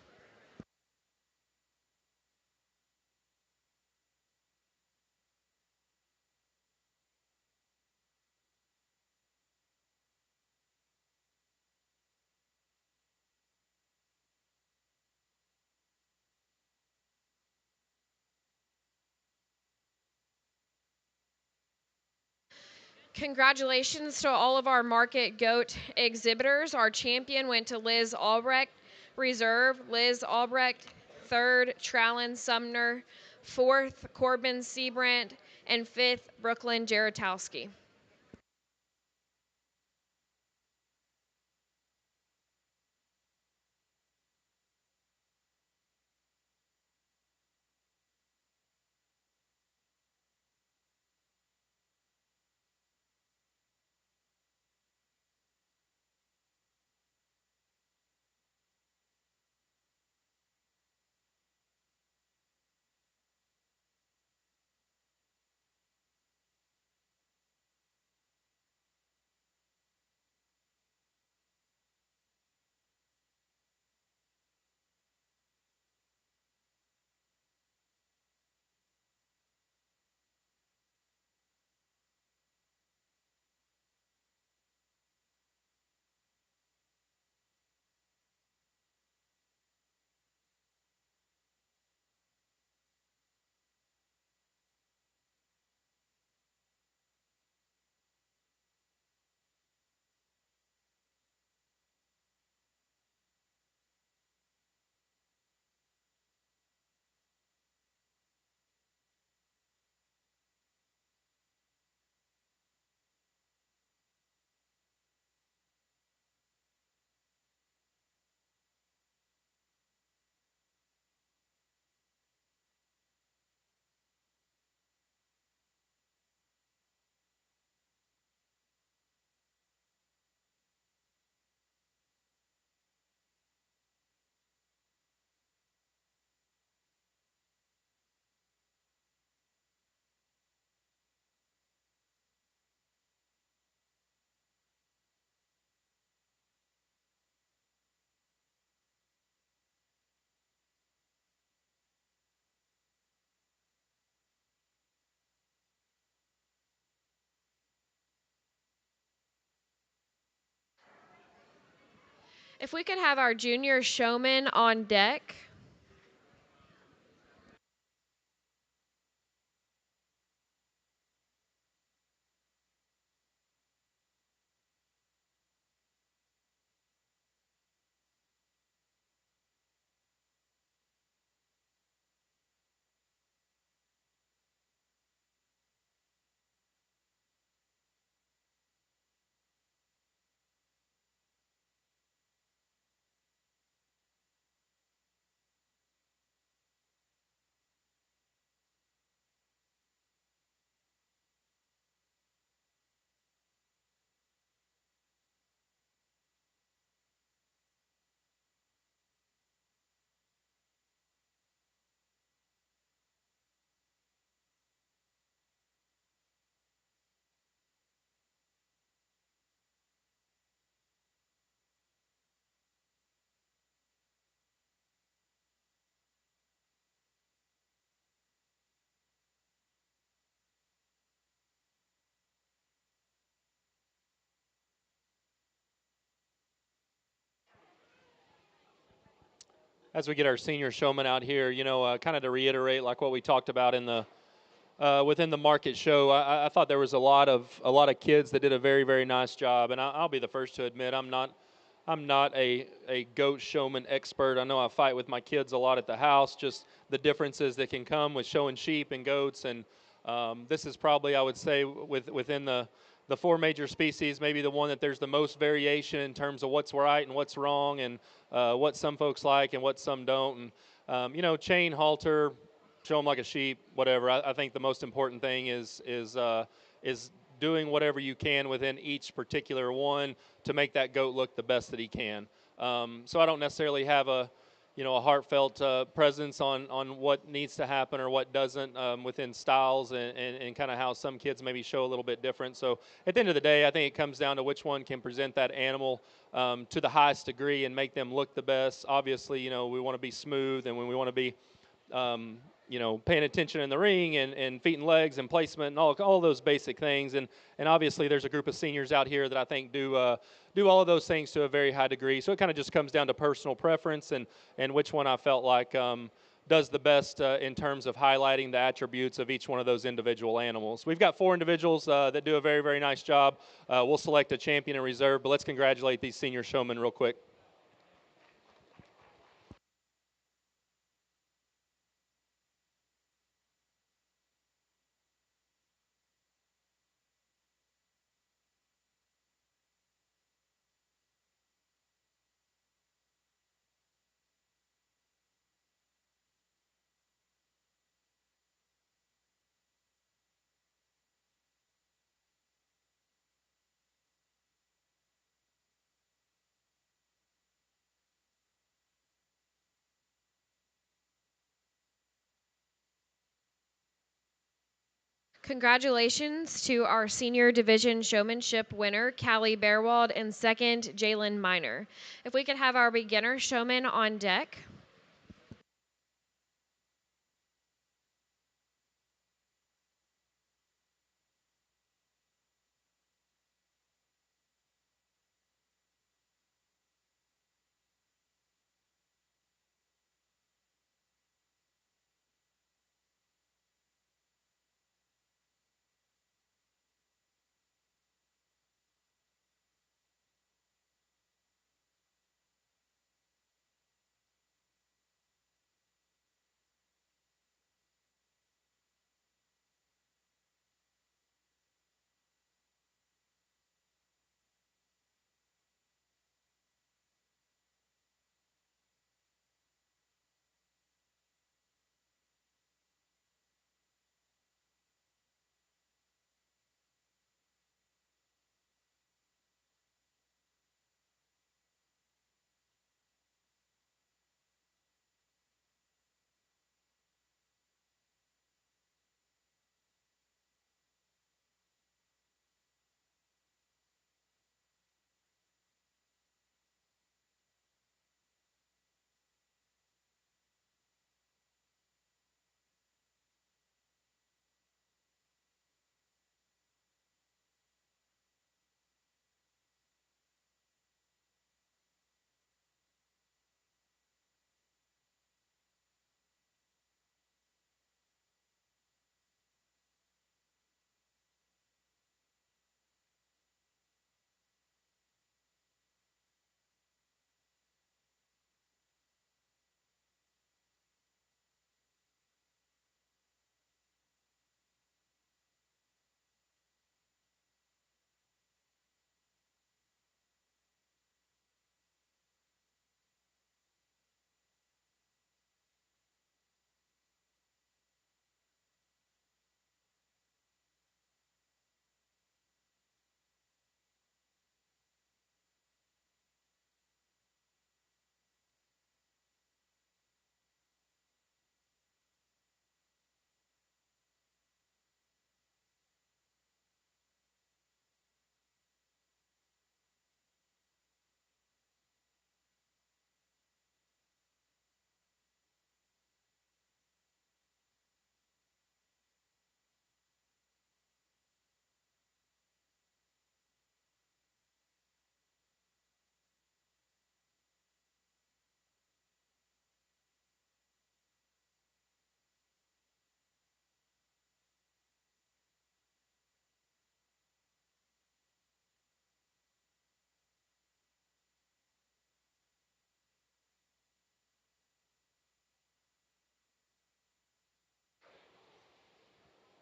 Congratulations to all of our market goat exhibitors. Our champion went to Liz Albrecht. Reserve, Liz Albrecht. Third, Trallin Sumner. Fourth, Corbin Seabrandt. And fifth, Brooklyn Jaratowski. If we could have our junior showman on deck. As we get our senior showman out here, kind of to reiterate, like what we talked about in the within the market show, I thought there was a lot of kids that did a very very nice job, and I'll be the first to admit I'm not a goat showman expert. I know I fight with my kids a lot at the house, just the differences that can come with showing sheep and goats, and this is probably, I would say, within the four major species, maybe the one that there's the most variation in terms of what's right and what's wrong, and what some folks like and what some don't. And chain, halter, show them like a sheep, whatever. I think the most important thing is doing whatever you can within each particular one to make that goat look the best that he can. So I don't necessarily have a heartfelt presence on what needs to happen or what doesn't within styles and kind of how some kids maybe show a little bit different. So at the end of the day, I think it comes down to which one can present that animal to the highest degree and make them look the best. Obviously, we want to be smooth, and when we want to be paying attention in the ring and feet and legs and placement and all those basic things. And obviously there's a group of seniors out here that I think do all of those things to a very high degree. So it kind of just comes down to personal preference and which one I felt like does the best in terms of highlighting the attributes of each one of those individual animals. We've got 4 individuals that do a very, very nice job. We'll select a champion in reserve, but let's congratulate these senior showmen real quick. Congratulations to our senior division showmanship winner, Callie Bearwald, and second, Jalen Miner. If we could have our beginner showman on deck.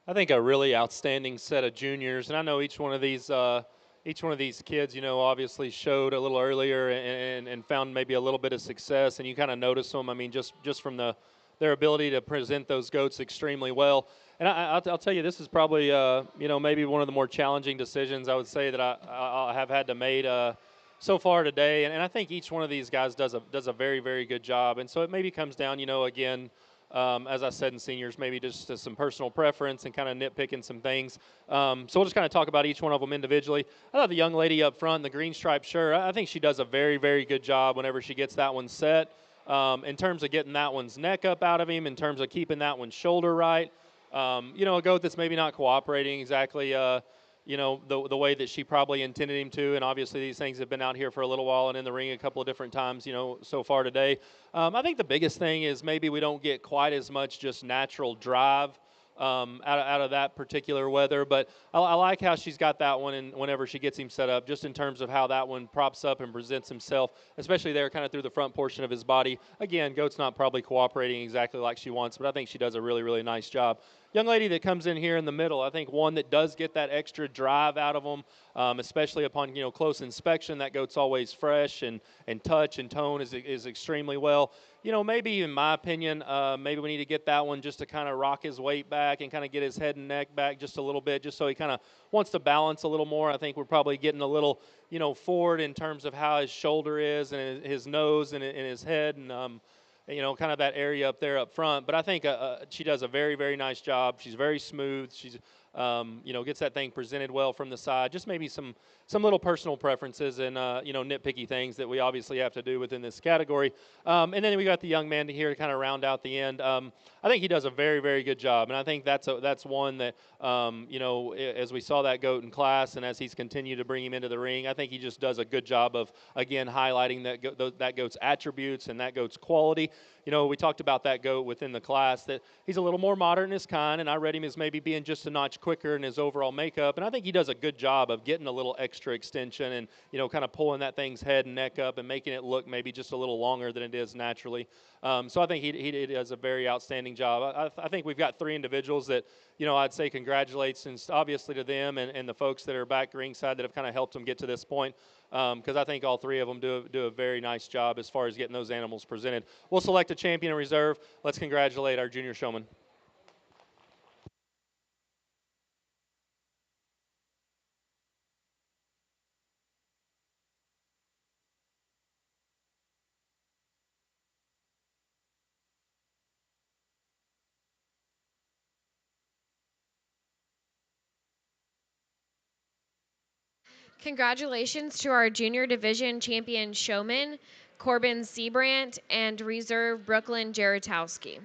I think a really outstanding set of juniors, and I know each one of these kids, obviously showed a little earlier and found maybe a little bit of success, and you kind of notice them. I mean, just from their ability to present those goats extremely well. And I'll tell you, this is probably maybe one of the more challenging decisions I would say that I have had to make so far today. And I think each one of these guys does a very very good job. And so it maybe comes down, again, as I said in seniors, maybe just to some personal preference and kind of nitpicking some things. So we'll just kind of talk about each one of them individually. I thought the young lady up front in the green striped shirt, I think she does a very, very good job whenever she gets that one set. In terms of getting that one's neck up out of him, in terms of keeping that one's shoulder right. A goat that's maybe not cooperating exactly, the way that she probably intended him to. And obviously, these things have been out here for a little while and in the ring a couple of different times, so far today. I think the biggest thing is maybe we don't get quite as much just natural drive out of that particular weather. But I like how she's got that one, and whenever she gets him set up, just in terms of how that one props up and presents himself, especially there kind of through the front portion of his body. Again, goat's not probably cooperating exactly like she wants, but I think she does a really, really nice job. Young lady that comes in here in the middle, I think one that does get that extra drive out of them, especially upon close inspection. That goat's always fresh and touch and tone is extremely well. Maybe in my opinion, maybe we need to get that one just to kind of rock his weight back and kind of get his head and neck back just a little bit, just so he kind of wants to balance a little more. I think we're probably getting a little, forward in terms of how his shoulder is and his nose and his head and kind of that area up there up front. But I think she does a very, very nice job. She's very smooth. She's, gets that thing presented well from the side. Just maybe some little personal preferences and, nitpicky things that we obviously have to do within this category. And then we got the young man here to kind of round out the end. I think he does a very, very good job. And I think that's one that, as we saw that goat in class and as he's continued to bring him into the ring, I think he just does a good job of, again, highlighting that goat's attributes and that goat's quality. We talked about that goat within the class, that he's a little more modern in his kind, and I read him as maybe being just a notch quicker in his overall makeup. And I think he does a good job of getting a little extra extension and, kind of pulling that thing's head and neck up and making it look maybe just a little longer than it is naturally. So I think he does a very outstanding job. I think we've got three individuals that, I'd say congratulations, obviously, to them and the folks that are back ringside that have kind of helped them get to this point. Because I think all three of them do a very nice job as far as getting those animals presented. We'll select a champion in reserve. Let's congratulate our junior showman. Congratulations to our junior division champion showman, Corbin Seabrandt, and reserve Brooklyn Jaratowski.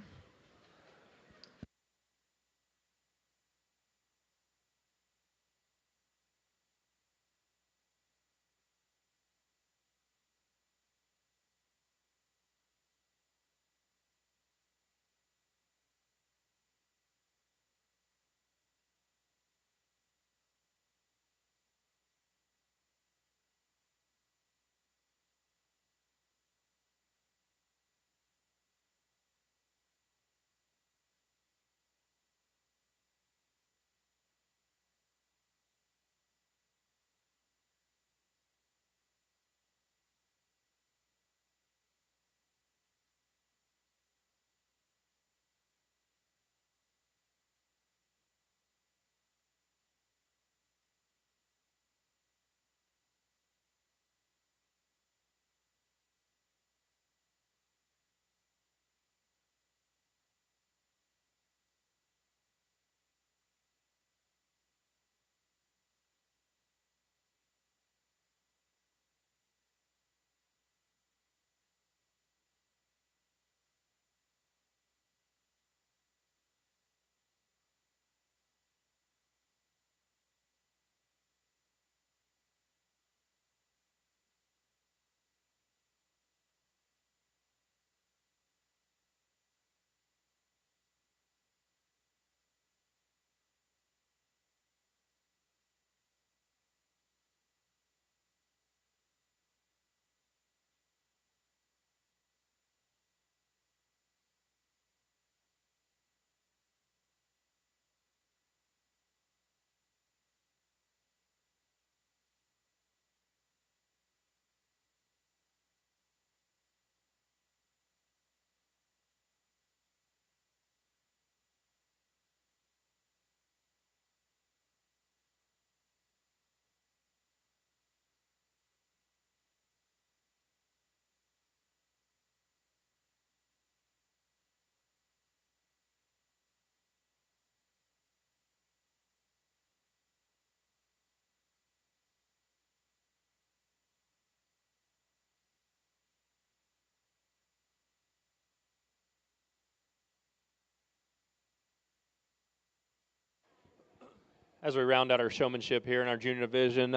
as we round out our showmanship here in our junior division.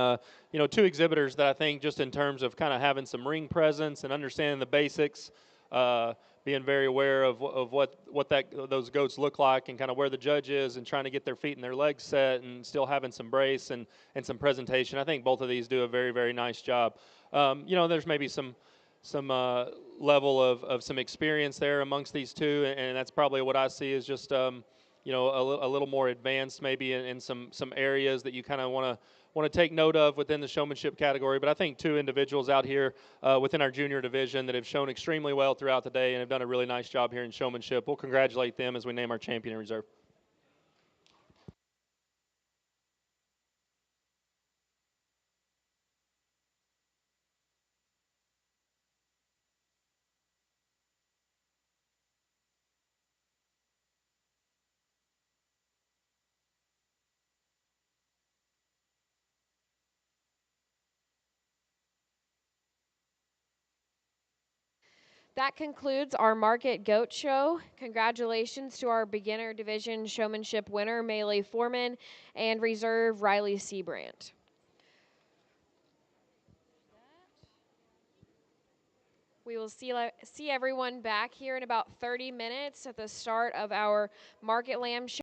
Two exhibitors that I think just in terms of kind of having some ring presence and understanding the basics, being very aware of what those goats look like and kind of where the judge is and trying to get their feet and their legs set and still having some brace and some presentation. I think both of these do a very, very nice job. There's maybe some level of some experience there amongst these two, and that's probably what I see is just a little more advanced maybe in some areas that you kind of want to take note of within the showmanship category. But I think two individuals out here within our junior division that have shown extremely well throughout the day and have done a really nice job here in showmanship. We'll congratulate them as we name our champion in reserve. That concludes our Market Goat Show. Congratulations to our beginner division showmanship winner, Melee Foreman, and reserve Riley Seabrandt. We will see everyone back here in about 30 minutes at the start of our Market Lamb show.